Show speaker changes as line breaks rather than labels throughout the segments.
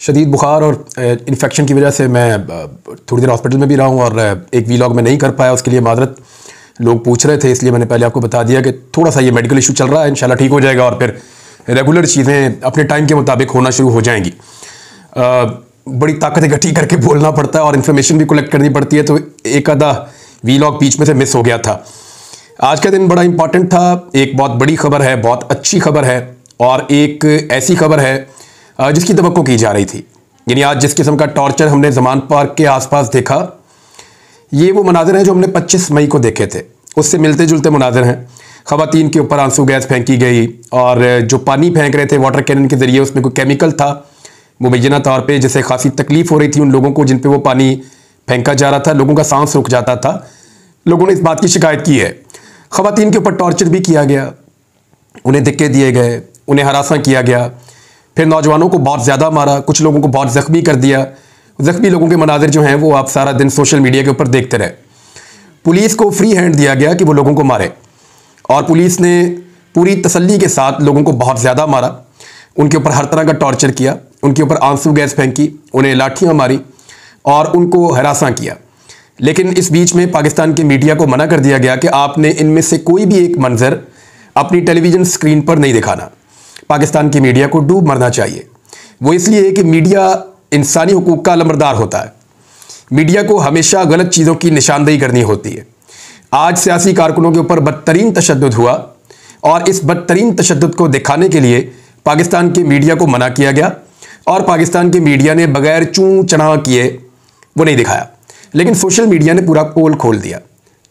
शदीद बुखार और इन्फेक्शन की वजह से मैं थोड़ी देर हॉस्पिटल में भी रहा हूँ और एक वीलॉग में नहीं कर पाया, उसके लिए माजरत। लोग पूछ रहे थे इसलिए मैंने पहले आपको बता दिया कि थोड़ा सा ये मेडिकल इशू चल रहा है, इंशाल्लाह ठीक हो जाएगा और फिर रेगुलर चीज़ें अपने टाइम के मुताबिक होना शुरू हो जाएंगी। बड़ी ताकत इकट्ठी करके बोलना पड़ता है और इन्फॉर्मेशन भी कलेक्ट करनी पड़ती है, तो एक आधा वीलॉग बीच में से मिस हो गया था। आज का दिन बड़ा इंपॉर्टेंट था, एक बहुत बड़ी खबर है, बहुत अच्छी खबर है और एक ऐसी खबर है जिसकी तवक्को की जा रही थी। यानी आज जिस किस्म का टॉर्चर हमने ज़मान पार्क के आसपास देखा, ये वो मनाजिर हैं जो हमने 25 मई को देखे थे, उससे मिलते जुलते मनाजिर हैं। ख़वातीन के ऊपर आंसू गैस फेंकी गई और जो पानी फेंक रहे थे वाटर कैनन के ज़रिए, उसमें कोई केमिकल था मुबैना तौर पे, जिससे खासी तकलीफ़ हो रही थी उन लोगों को जिन पे वो पानी फेंका जा रहा था। लोगों का सांस रुक जाता था। लोगों ने इस बात की शिकायत की है। ख़वातीन के ऊपर टॉर्चर भी किया गया, उन्हें धक्के दिए गए, उन्हें हरासा किया गया, फिर नौजवानों को बहुत ज़्यादा मारा, कुछ लोगों को बहुत ज़ख्मी कर दिया। ज़ख्मी लोगों के मनाजिर जो हैं वो आप सारा दिन सोशल मीडिया के ऊपर देखते रहे। पुलिस को फ्री हैंड दिया गया कि वो लोगों को मारे और पुलिस ने पूरी तसल्ली के साथ लोगों को बहुत ज़्यादा मारा, उनके ऊपर हर तरह का टॉर्चर किया, उनके ऊपर आंसू गैस फेंकी, उन्हें लाठियाँ मारी और उनको हरासा किया। लेकिन इस बीच में पाकिस्तान के मीडिया को मना कर दिया गया कि आपने इनमें से कोई भी एक मंजर अपनी टेलीविज़न स्क्रीन पर नहीं दिखाना। पाकिस्तान की मीडिया को डूब मरना चाहिए। वो इसलिए कि मीडिया इंसानी हुकूक का अलमबरदार होता है। मीडिया को हमेशा गलत चीज़ों की निशानदेही करनी होती है। आज सियासी कारकुनों के ऊपर बदतरीन तशद्दुद हुआ और इस बदतरीन तशद्दुद को दिखाने के लिए पाकिस्तान के मीडिया को मना किया गया और पाकिस्तान के मीडिया ने बगैर चूं चना किए वो नहीं दिखाया। लेकिन सोशल मीडिया ने पूरा पोल खोल दिया।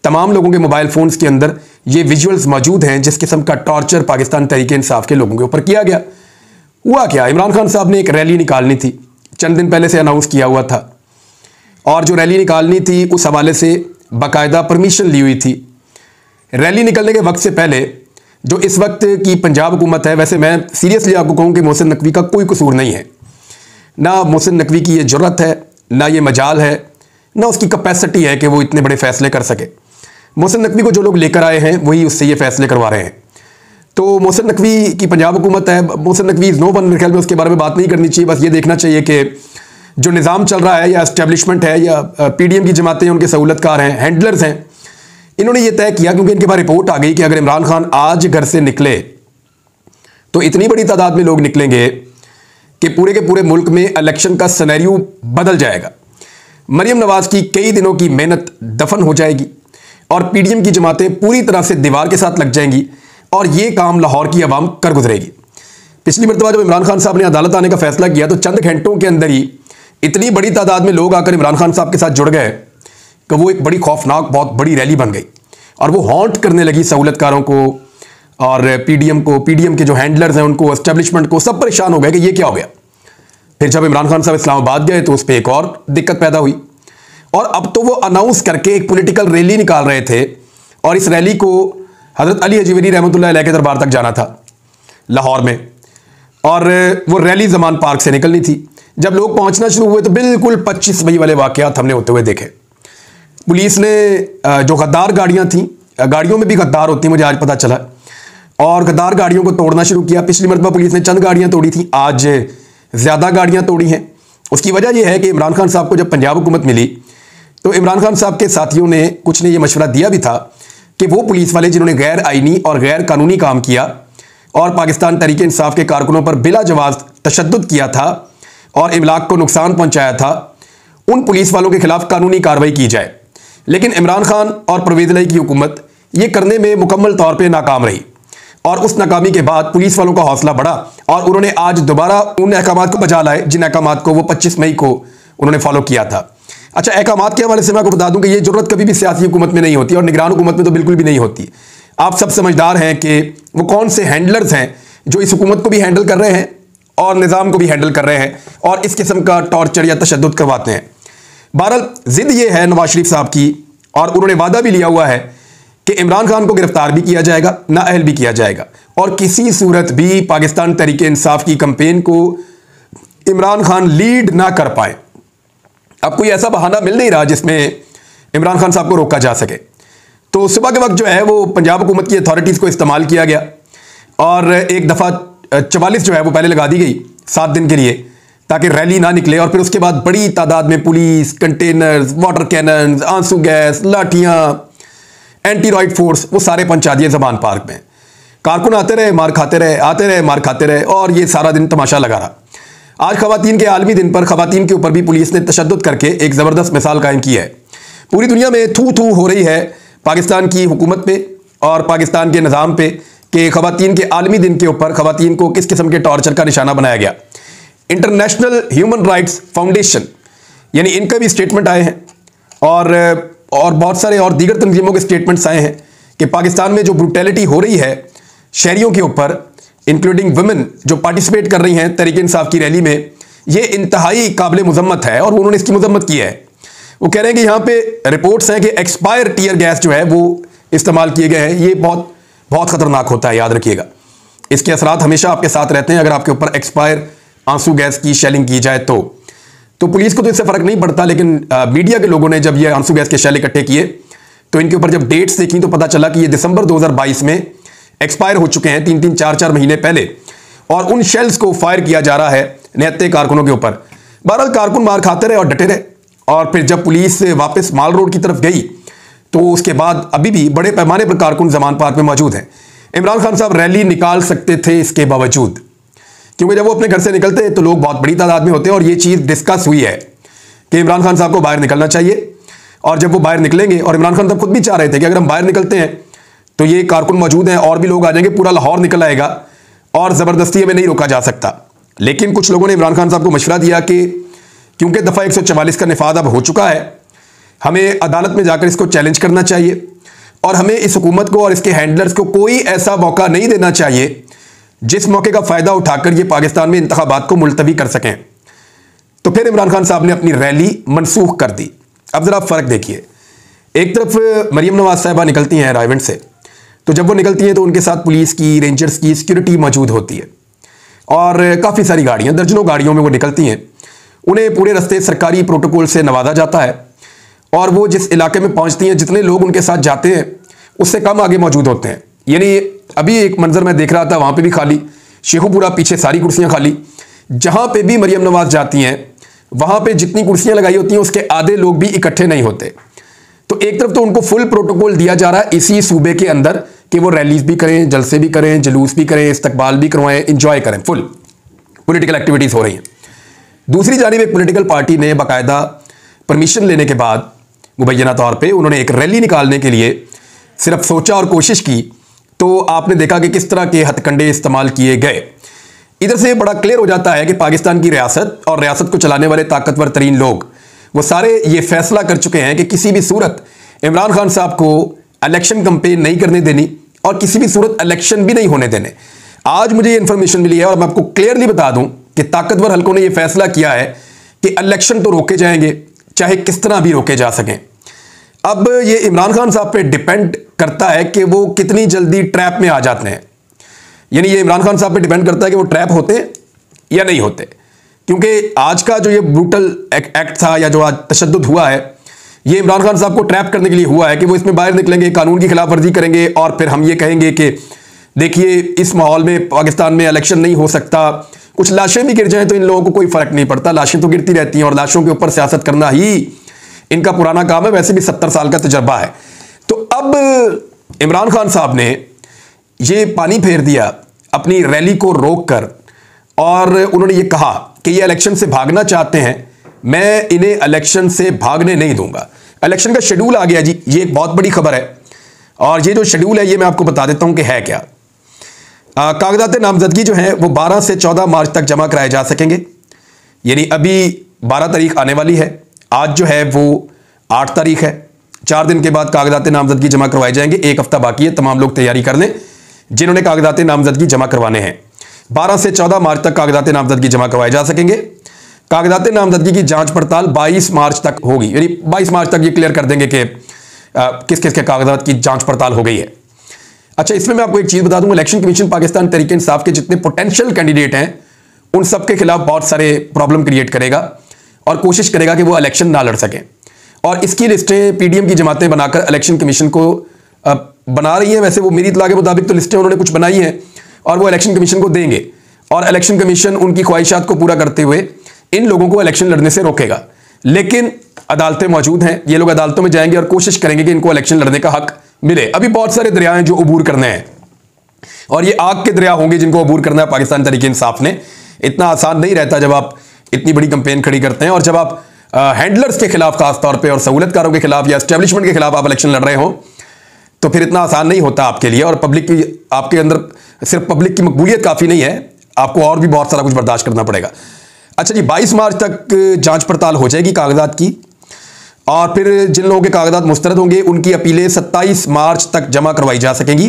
तमाम लोगों के मोबाइल फ़ोन्स के अंदर ये विजुअल्स मौजूद हैं जिस किस्म का टॉर्चर पाकिस्तान तहरीक-ए-इंसाफ के लोगों के ऊपर किया गया। हुआ क्या, इमरान खान साहब ने एक रैली निकालनी थी, चंद दिन पहले से अनाउंस किया हुआ था और जो रैली निकालनी थी उस हवाले से बाकायदा परमिशन ली हुई थी। रैली निकलने के वक्त से पहले जो इस वक्त की पंजाब हुकूमत है, वैसे मैं सीरियसली आपको कहूँ कि मोहसिन नकवी का कोई कसूर नहीं है। ना मोहसिन नकवी की ये जुर्रत है, ना ये मजाल है, ना उसकी कैपेसिटी है कि वो इतने बड़े फैसले कर सके। मोहसिन नकवी को जो लोग लेकर आए हैं वही उससे ये फैसले करवा रहे हैं। तो मोहसिन नकवी की पंजाब हुकूमत है, Mohsin Naqvi is no one, मेरे ख्याल में उसके बारे में बात नहीं करनी चाहिए। बस ये देखना चाहिए कि जो निज़ाम चल रहा है या इस्टेब्लिशमेंट है या PDM की जमातें उनके सहूलतकार हैं, हैंडलर्स हैं, इन्होंने ये तय किया क्योंकि इनके पास रिपोर्ट आ गई कि अगर इमरान खान आज घर से निकले तो इतनी बड़ी तादाद में लोग निकलेंगे कि पूरे के पूरे मुल्क में इलेक्शन का सिनेरियो बदल जाएगा। मरियम नवाज की कई दिनों की मेहनत दफन हो जाएगी और PDM की जमातें पूरी तरह से दीवार के साथ लग जाएंगी और ये काम लाहौर की आवाम कर गुजरेगी। पिछली मरतबा जब इमरान खान साहब ने अदालत आने का फैसला किया तो चंद घंटों के अंदर ही इतनी बड़ी तादाद में लोग आकर इमरान खान साहब के साथ जुड़ गए कि वो एक बड़ी खौफनाक बहुत बड़ी रैली बन गई और वो हॉन्ट करने लगी सहूलतकारों को और PDM को, PDM के जो हैंडलर्स हैं उनको, एस्टेब्लिशमेंट को, सब परेशान हो गए कि ये क्या हो गया। फिर जब इमरान खान साहब इस्लामाबाद गए तो उस पर एक और दिक्कत पैदा हुई और अब तो वो अनाउंस करके एक पॉलिटिकल रैली निकाल रहे थे और इस रैली को हज़रत अली हजीवरी रहमतुल्लाह अलैह के दरबार तक जाना था लाहौर में और वो रैली ज़मान पार्क से निकलनी थी। जब लोग पहुंचना शुरू हुए तो बिल्कुल 25 मई वाले वाक़यात हमने होते हुए देखे। पुलिस ने जो गद्दार गाड़ियां थीं, गाड़ियों में भी गद्दार होती, मुझे आज पता चला, और गद्दार गाड़ियों को तोड़ना शुरू किया। पिछली मरतबा पुलिस ने चंद गाड़ियां तोड़ी थी, आज ज़्यादा गाड़ियां तोड़ी हैं। उसकी वजह यह है कि इमरान खान साहब को जब पंजाब हुकूमत मिली तो इमरान खान साहब के साथियों ने कुछ ने यह मशवरा दिया भी था कि वो पुलिस वाले जिन्होंने गैर आइनी और गैर कानूनी काम किया और पाकिस्तान तहरीक-ए-इंसाफ के कारकुनों पर बिला जवाज़ तशद्दुद किया था और इमलाक को नुकसान पहुंचाया था, उन पुलिस वालों के खिलाफ कानूनी कार्रवाई की जाए। लेकिन इमरान खान और परवेज़ इलाही की हुकूमत ये करने में मुकम्मल तौर पे नाकाम रही और उस नाकामी के बाद पुलिस वालों का हौसला बढ़ा और उन्होंने आज दोबारा उन अहकामात को बजा लाए जिन अहकामात को वो 25 मई को उन्होंने फॉलो किया था। अच्छा, अहकामात के हवाले से मैं आपको बता दूं कि ये जरूरत कभी भी सियासी हुकूमत में नहीं होती और निगरान हुकूमत में तो बिल्कुल भी नहीं होती। आप सब समझदार हैं कि वो कौन से हैंडलर्स हैं जो इस हुकूमत को भी हैंडल कर रहे हैं और निज़ाम को भी हैंडल कर रहे हैं और इस किस्म का टॉर्चर या तशद्दुद करवाते हैं। बहरहाल ज़िद ये है नवाज शरीफ साहब की और उन्होंने वादा भी लिया हुआ है कि इमरान खान को गिरफ्तार भी किया जाएगा, नाअहल भी किया जाएगा और किसी सूरत भी पाकिस्तान तहरीक-ए-इंसाफ की कैंपेन को इमरान खान लीड ना कर पाए। अब कोई ऐसा बहाना मिल नहीं रहा जिसमें इमरान खान साहब को रोका जा सके। तो सुबह के वक्त जो है वो पंजाब हुकूमत की अथॉरिटीज़ को इस्तेमाल किया गया और एक दफ़ा 44 जो है वो पहले लगा दी गई 7 दिन के लिए ताकि रैली ना निकले, और फिर उसके बाद बड़ी तादाद में पुलिस, कंटेनर्स, वाटर कैनन, आंसू गैस, लाठियां, एंटी रॉइड फोर्स, वो सारे पहुंचा दिए जमान पार्क में। कारकुन आते रहे, मार खाते रहे, आते रहे, मार खाते रहे, और ये सारा दिन तमाशा लगा रहा। आज खवातीन के आलमी दिन पर खवातीन के ऊपर भी पुलिस ने तशद्दुद करके एक ज़बरदस्त मिसाल कायम की है। पूरी दुनिया में थू थू हो रही है पाकिस्तान की हुकूमत पे और पाकिस्तान के निज़ाम पे कि खवातीन के आलमी दिन के ऊपर खवातीन को किस किस्म के टॉर्चर का निशाना बनाया गया। इंटरनेशनल ह्यूमन राइट्स फाउंडेशन यानी इनका भी स्टेटमेंट आए हैं, और बहुत सारे और दीगर तंजीमों के स्टेटमेंट्स आए हैं कि पाकिस्तान में जो ब्रूटैलिटी हो रही है शहरियों के ऊपर, इंक्लूडिंग वुमेन जो पार्टिसिपेट कर रही हैं तहरीक इंसाफ की रैली में, ये इंतहाई काबिल मुज़म्मत है और उन्होंने इसकी मुज़म्मत की है। वो कह रहे हैं कि यहाँ पे रिपोर्ट्स हैं कि एक्सपायर टीयर गैस जो है वो इस्तेमाल किए गए हैं। ये बहुत बहुत ख़तरनाक होता है, याद रखिएगा। इसके असरात हमेशा आपके साथ रहते हैं। अगर आपके ऊपर एक्सपायर आंसू गैस की शेलिंग की जाए तो पुलिस को तो इससे फ़र्क नहीं पड़ता, लेकिन मीडिया के लोगों ने जब ये आंसू गैस के शेल इकट्ठे किए तो इनके ऊपर जब डेट्स देखी तो पता चला कि ये दिसंबर 2022 में एक्सपायर हो चुके हैं, 3-3, 4-4 महीने पहले, और उन शेल्स को फायर किया जा रहा है निहत्ते कारकुनों के ऊपर। बहरहाल कारकुन मार खाते रहे और डटे रहे, और फिर जब पुलिस वापस माल रोड की तरफ गई तो उसके बाद अभी भी बड़े पैमाने पर कारकुन जमान पार्क में मौजूद हैं। इमरान खान साहब रैली निकाल सकते थे इसके बावजूद, क्योंकि जब वो अपने घर से निकलते हैं तो लोग बहुत बड़ी तादाद में होते हैं, और ये चीज़ डिस्कस हुई है कि इमरान खान साहब को बाहर निकलना चाहिए। और जब वो बाहर निकलेंगे, और इमरान खान साहब खुद भी चाह रहे थे कि अगर हम बाहर निकलते हैं तो ये कारकुन मौजूद हैं और भी लोग आ जाएंगे, पूरा लाहौर निकल आएगा और ज़बरदस्ती हमें नहीं रोका जा सकता। लेकिन कुछ लोगों ने इमरान खान साहब को मशवरा दिया कि क्योंकि दफ़ा 144 का निफाद अब हो चुका है, हमें अदालत में जाकर इसको चैलेंज करना चाहिए, और हमें इस हुकूमत को और इसके हैंडलर्स को कोई ऐसा मौका नहीं देना चाहिए जिस मौके का फ़ायदा उठाकर ये पाकिस्तान में इंतखाबात को मुलतवी कर सकें। तो फिर इमरान खान साहब ने अपनी रैली मनसूख कर दी। अब ज़रा फ़र्क देखिए, एक तरफ मरीम नवाज़ साहिबा निकलती हैं रायवंड से, तो जब वो निकलती हैं तो उनके साथ पुलिस की, रेंजर्स की सिक्योरिटी मौजूद होती है, और काफ़ी सारी गाड़ियाँ, दर्जनों गाड़ियों में वो निकलती हैं। उन्हें पूरे रास्ते सरकारी प्रोटोकॉल से नवाजा जाता है, और वो जिस इलाके में पहुँचती हैं, जितने लोग उनके साथ जाते हैं उससे कम आगे मौजूद होते हैं। यानी अभी एक मंजर मैं देख रहा था, वहाँ पे भी खाली, शेखुपुरा पीछे सारी कुर्सियाँ खाली। जहाँ पे भी मरीम नवाज़ जाती हैं वहाँ पे जितनी कुर्सियाँ लगाई होती हैं उसके आधे लोग भी इकट्ठे नहीं होते। तो एक तरफ तो उनको फुल प्रोटोकॉल दिया जा रहा है इसी सूबे के अंदर कि वो रैलीज भी करें, जलसे भी करें, जुलूस भी करें, इस्तकबाल भी करवाएं, इंजॉय करें, फुल पॉलिटिकल एक्टिविटीज़ हो रही हैं। दूसरी जानिब एक पॉलिटिकल पार्टी ने बाकायदा परमिशन लेने के बाद मुबैना तौर पर उन्होंने एक रैली निकालने के लिए सिर्फ सोचा और कोशिश की, तो आपने देखा कि किस तरह के हथकंडे इस्तेमाल किए गए। इधर से बड़ा क्लियर हो जाता है कि पाकिस्तान की रियासत और रियासत को चलाने वाले ताकतवर तरीन लोग वो सारे ये फैसला कर चुके हैं कि किसी भी सूरत इमरान खान साहब को इलेक्शन कैंपेन नहीं करने देनी, और किसी भी सूरत इलेक्शन भी नहीं होने देने। आज मुझे ये इन्फॉर्मेशन मिली है, और मैं आपको क्लियरली बता दूं कि ताकतवर हल्कों ने यह फैसला किया है कि इलेक्शन तो रोके जाएंगे, चाहे किस तरह भी रोके जा सकें। अब ये इमरान खान साहब पे डिपेंड करता है कि वो कितनी जल्दी ट्रैप में आ जाते हैं। यानी ये इमरान खान साहब पे डिपेंड करता है कि वो ट्रैप होते हैं या नहीं होते, क्योंकि आज का जो ये ब्रूटल एक्ट था या जो आज तशद्दुद हुआ है, ये इमरान खान साहब को ट्रैप करने के लिए हुआ है कि वो इसमें बाहर निकलेंगे, कानून की खिलाफ वर्जी करेंगे, और फिर हम ये कहेंगे कि देखिए इस माहौल में पाकिस्तान में इलेक्शन नहीं हो सकता। कुछ लाशें भी गिर जाएं तो इन लोगों को कोई फ़र्क नहीं पड़ता, लाशें तो गिरती रहती हैं, और लाशों के ऊपर सियासत करना ही इनका पुराना काम है, वैसे भी 70 साल का तजर्बा है। तो अब इमरान खान साहब ने ये पानी फेर दिया अपनी रैली को रोककर, और उन्होंने ये कहा कि ये इलेक्शन से भागना चाहते हैं, मैं इन्हें इलेक्शन से भागने नहीं दूंगा। इलेक्शन का शेड्यूल आ गया जी, ये एक बहुत बड़ी खबर है, और ये जो शेड्यूल है ये मैं आपको बता देता हूं कि है क्या। कागजात नामजदगी जो है वो 12 से 14 मार्च तक जमा कराए जा सकेंगे। यानी अभी 12 तारीख आने वाली है, आज जो है वो 8 तारीख है, 4 दिन के बाद कागजात नामजदगी जमा करवाए जाएंगे। 1 हफ्ता बाकी है, तमाम लोग तैयारी कर लें जिन्होंने कागजात नामजदगी जमा करवाने हैं। 12 से 14 मार्च तक कागजात नामजदगी जमा करवाए जा सकेंगे। कागजात नामजदगी की जांच पड़ताल 22 मार्च तक होगी, यानी 22 मार्च तक ये क्लियर कर देंगे कि किस किस के कागजात की जांच पड़ताल हो गई है। अच्छा, इसमें मैं आपको एक चीज़ बता दूं, इलेक्शन कमीशन पाकिस्तान तहरीक इंसाफ के जितने पोटेंशियल कैंडिडेट हैं उन सब के खिलाफ बहुत सारे प्रॉब्लम क्रिएट करेगा और कोशिश करेगा कि वो इलेक्शन ना लड़ सकें। और इसकी लिस्टें पीडीएम की जमातें बनाकर इलेक्शन कमीशन को बना रही हैं। वैसे वो मेरी इत्तला के मुताबिक तो लिस्टें उन्होंने कुछ बनाई हैं और वो इलेक्शन कमीशन को देंगे, और इलेक्शन कमीशन उनकी ख्वाहिशात को पूरा करते हुए इन लोगों को इलेक्शन लड़ने से रोकेगा। लेकिन अदालतें मौजूद हैं, ये लोग अदालतों में जाएंगे और कोशिश करेंगे कि इनको इलेक्शन लड़ने का हक मिले। अभी बहुत सारे दरिया हैं जो अबूर करने हैं, और ये आग के दरिया होंगे जिनको अबूर करना है पाकिस्तान तहरीक इंसाफ ने। इतना आसान नहीं रहता जब आप इतनी बड़ी कंपेन खड़ी करते हैं और जब आप हैंडलर्स के खिलाफ खास तौर पे और सहूलतकारों के खिलाफ या एस्टेब्लिशमेंट के खिलाफ आप इलेक्शन लड़ रहे हो, तो फिर इतना आसान नहीं होता आपके लिए। और पब्लिक की, आपके अंदर सिर्फ पब्लिक की मकबूलियत काफ़ी नहीं है, आपको और भी बहुत सारा कुछ बर्दाश्त करना पड़ेगा। अच्छा जी, 22 मार्च तक जांच पड़ताल हो जाएगी कागजात की, और फिर जिन लोगों के कागजात मुस्तरद होंगे उनकी अपीलें 27 मार्च तक जमा करवाई जा सकेंगी।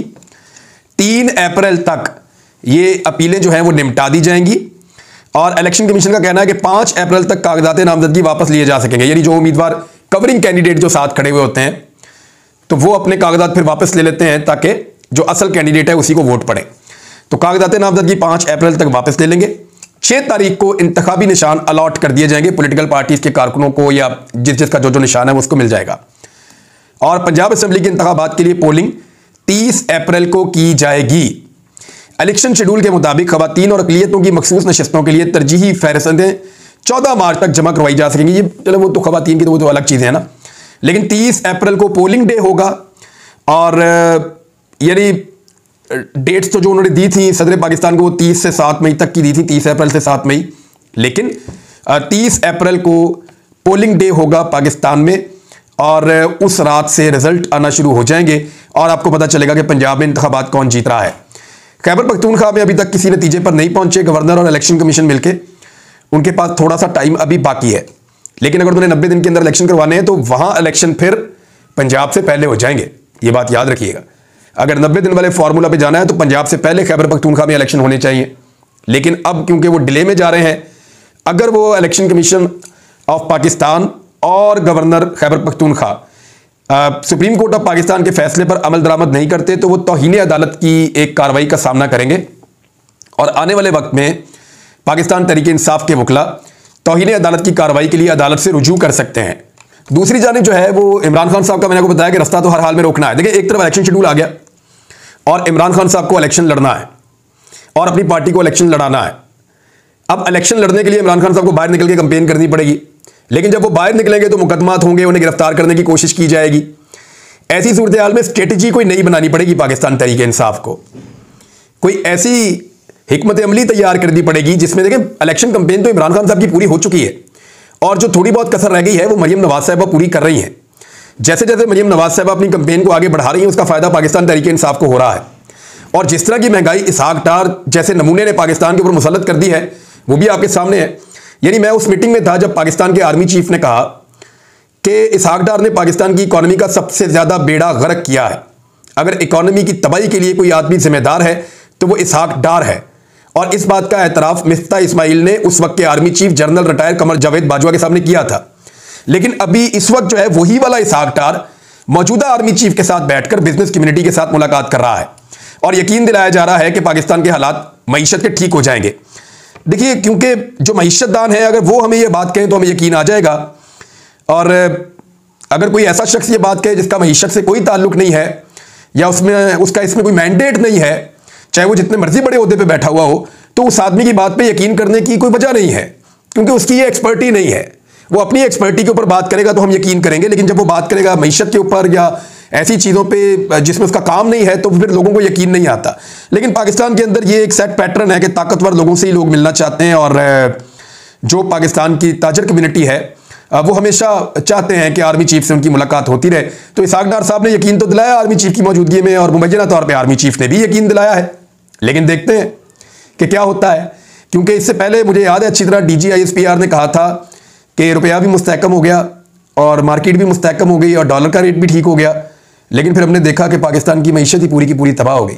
3 अप्रैल तक ये अपीलें जो हैं वो निपटा दी जाएंगी, और इलेक्शन कमीशन का कहना है कि 5 अप्रैल तक कागजात नामजदगी वापस लिए जा सकेंगे। यानी जो उम्मीदवार कवरिंग कैंडिडेट जो साथ खड़े हुए होते हैं, तो वो अपने कागजात फिर वापस ले लेते हैं ताकि जो असल कैंडिडेट है उसी को वोट पड़े। तो कागजात नामजदगी 5 अप्रैल तक वापस ले लेंगे। 6 तारीख को इंतखाबी निशान अलॉट कर दिए जाएंगे पॉलिटिकल पार्टीज के कारकुनों को, या जिसका जो निशान है उसको मिल जाएगा। और पंजाब असेंबली के इंतखाबात के लिए पोलिंग 30 अप्रैल को की जाएगी। इलेक्शन शेड्यूल के मुताबिक खवातीन और अक़लियतों की मखसूस नशस्तों के लिए तरजीही फहरिस्तें 14 मार्च तक जमा करवाई जा सकेंगी। ये चलो वो तो खवातीन की तो वो तो अलग चीज़ें हैं ना, लेकिन 30 अप्रैल को पोलिंग डे होगा। और यानी डेट्स तो जो उन्होंने दी थी सदर पाकिस्तान को, वो 30 से 7 मई तक की दी थी, 30 अप्रैल से 7 मई। लेकिन 30 अप्रैल को पोलिंग डे होगा पाकिस्तान में, और उस रात से रिजल्ट आना शुरू हो जाएंगे और आपको पता चलेगा कि पंजाब में इंतखाबात कौन जीत रहा है। खैबर पख्तूनख्वा में अभी तक किसी नतीजे पर नहीं पहुंचे गवर्नर और इलेक्शन कमीशन मिलके, उनके पास थोड़ा सा टाइम अभी बाकी है। लेकिन अगर उन्हें 90 दिन के अंदर इलेक्शन करवाने हैं तो वहां इलेक्शन फिर पंजाब से पहले हो जाएंगे, ये बात याद रखिएगा। अगर 90 दिन वाले फॉर्मूला पे जाना है तो पंजाब से पहले खैबर पख्तूनख्वा में इलेक्शन होने चाहिए। लेकिन अब क्योंकि वो डिले में जा रहे हैं, अगर वो इलेक्शन कमीशन ऑफ पाकिस्तान और governor Khyber Pakhtunkhwa supreme court of Pakistan के फैसले पर अमल दरामद नहीं करते तो वो तौहीन अदालत की एक कार्रवाई का सामना करेंगे, और आने वाले वक्त में पाकिस्तान तहरीक इंसाफ के वकला तौहीन अदालत की कार्रवाई के लिए अदालत से रुजू कर सकते हैं। दूसरी जानिब जो है वो इमरान खान साहब का मैंने आपको बताया कि रास्ता तो हर हाल में रोकना है। देखिए, एक तरफ इलेक्शन शेड्यूल आ गया और इमरान खान साहब को इलेक्शन लड़ना है और अपनी पार्टी को इलेक्शन लड़ाना है। अब इलेक्शन लड़ने के लिए इमरान खान साहब को बाहर निकल के कंपेन करनी पड़ेगी, लेकिन जब वो बाहर निकलेंगे तो मुकदमात होंगे, उन्हें गिरफ्तार करने की कोशिश की जाएगी। ऐसी सूरत हाल में स्ट्रेटजी कोई नई बनानी पड़ेगी पाकिस्तान तहरीक इंसाफ को, कोई ऐसी हिकमत अमली तैयार करनी पड़ेगी जिसमें देखें इलेक्शन कंपेन तो इमरान खान साहब की पूरी हो चुकी है, और जो थोड़ी बहुत कसर रह गई है वो मरियम नवाज साहिबा पूरी कर रही हैं। जैसे जैसे मरियम नवाज साहिबा अपनी कंपेन को आगे बढ़ा रही हैं, उसका फायदा पाकिस्तान तहरीक इंसाफ को हो रहा है। और जिस तरह की महंगाई इसहाक डार जैसे नमूने ने पाकिस्तान के ऊपर मुसल्लत कर दी है, वो भी आपके सामने है। यानी मैं उस मीटिंग में था जब पाकिस्तान के आर्मी चीफ ने कहा कि इसहाक डार ने पाकिस्तान की इकॉनमी का सबसे ज्यादा बेड़ा गर्क किया है। अगर इकॉनमी की तबाही के लिए कोई आदमी जिम्मेदार है तो वो इसहाक डार है। और इस बात का एतराफ मिफ्ता इस्माइल ने उस वक्त के army chief general retire Qamar Javed Bajwa के सामने किया था। लेकिन अभी इस वक्त जो है वही वाला इसहाक डार मौजूदा आर्मी चीफ के साथ बैठकर बिजनेस कम्युनिटी के साथ मुलाकात कर रहा है और यकीन दिलाया जा रहा है कि पाकिस्तान के हालात मईशत के ठीक हो जाएंगे। देखिए, क्योंकि जो मईशतदान है अगर वो हमें ये बात कहें तो हमें यकीन आ जाएगा, और अगर कोई ऐसा शख्स ये बात कहे जिसका मईशत से कोई ताल्लुक नहीं है या उसका इसमें कोई मैंडेट नहीं है, चाहे वो जितने मर्जी बड़े ओहदे पे बैठा हुआ हो, तो उस आदमी की बात पे यकीन करने की कोई वजह नहीं है, क्योंकि उसकी ये एक्सपर्टी नहीं है। वो अपनी एक्सपर्टी के ऊपर बात करेगा तो हम यकीन करेंगे, लेकिन जब वो बात करेगा मईशत के ऊपर या ऐसी चीज़ों पे जिसमें उसका काम नहीं है तो फिर लोगों को यकीन नहीं आता। लेकिन पाकिस्तान के अंदर ये एक सेट पैटर्न है कि ताकतवर लोगों से ही लोग मिलना चाहते हैं, और जो पाकिस्तान की ताजर कम्युनिटी है वो हमेशा चाहते हैं कि आर्मी चीफ से उनकी मुलाकात होती रहे। तो इसहाक डार साहब ने यकीन तो दिलाया आर्मी चीफ की मौजूदगी में, और मुबैना तौर पर आर्मी चीफ ने भी यकीन दिलाया है। लेकिन देखते हैं कि क्या होता है, क्योंकि इससे पहले मुझे याद है अच्छी तरह DGISPR ने कहा था कि रुपया भी मुस्तहकम हो गया और मार्केट भी मुस्तहकम हो गई और डॉलर का रेट भी ठीक हो गया, लेकिन फिर हमने देखा कि पाकिस्तान की मईशत ही पूरी की पूरी तबाह हो गई।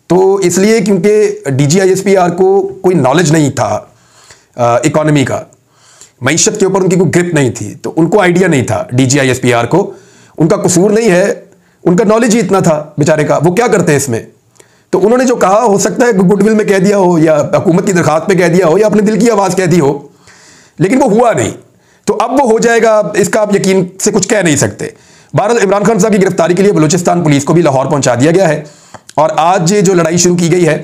तो इसलिए क्योंकि DGISPR को कोई नॉलेज नहीं था इकॉनमी का, मईशत के ऊपर उनकी कोई ग्रिप नहीं थी, तो उनको आइडिया नहीं था DGISPR को। उनका कसूर नहीं है, उनका नॉलेज ही इतना था बेचारे का, वो क्या करते हैं इसमें। तो उन्होंने जो कहा हो सकता है गुडविल में कह दिया हो या हुकूमत की दरखास्त पे कह दिया हो या अपने दिल की आवाज़ कह दी हो, लेकिन वो हुआ नहीं। तो अब वो हो जाएगा इसका आप यकीन से कुछ कह नहीं सकते। बहरहाल इमरान खान साहब की गिरफ्तारी के लिए बलूचिस्तान पुलिस को भी लाहौर पहुंचा दिया गया है, और आज जो लड़ाई शुरू की गई है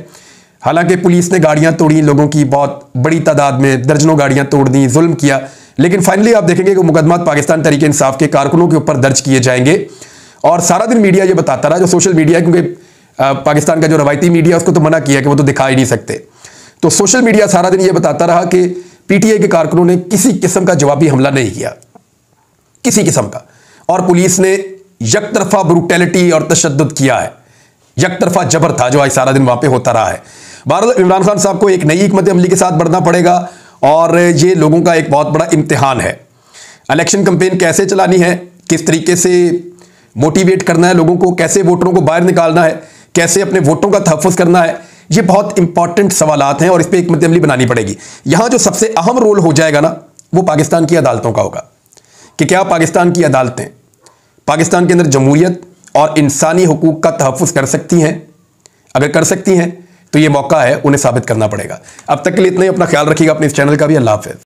हालांकि पुलिस ने गाड़ियां तोड़ी, लोगों की बहुत बड़ी तादाद में दर्जनों गाड़ियां तोड़ दी, जुल्म किया, लेकिन फाइनली आप देखेंगे कि मुकदमा पाकिस्तान तहरीक इंसाफ के कारकुनों के ऊपर दर्ज किए जाएंगे। और सारा दिन मीडिया ये बताता रहा, जो सोशल मीडिया, क्योंकि पाकिस्तान का जो रवायती मीडिया उसको तो मना किया कि वो तो दिखा ही नहीं सकते, तो सोशल मीडिया सारा दिन ये बताता रहा कि पीटीआई के कारकुनों ने किसी किस्म का जवाबी हमला नहीं किया, किसी किस्म का, और पुलिस ने यकतरफा ब्रूटैलिटी और तशद्दुद किया है, यकतरफा जबर था जो आज सारा दिन वहां पे होता रहा है। बहरहाल इमरान खान साहब को एक नई हिकमत अमली के साथ बढ़ना पड़ेगा और ये लोगों का एक बहुत बड़ा इम्तिहान है। इलेक्शन कैंपेन कैसे चलानी है, किस तरीके से मोटिवेट करना है लोगों को, कैसे वोटरों को बाहर निकालना है, कैसे अपने वोटों का तहफ़्फ़ुज़ करना है, ये बहुत इंपॉर्टेंट सवालात हैं और इस पर हिकमत अमली बनानी पड़ेगी। यहां जो सबसे अहम रोल हो जाएगा ना, वो पाकिस्तान की अदालतों का होगा कि क्या पाकिस्तान की अदालतें पाकिस्तान के अंदर जमहूरियत और इंसानी हुकूक का तहफ़्फ़ुज़ कर सकती हैं। अगर कर सकती हैं तो ये मौका है, उन्हें साबित करना पड़ेगा। अब तक के लिए इतना ही, अपना ख्याल रखिएगा, अपने इस चैनल का भी। अल्लाह हाफ़िज़।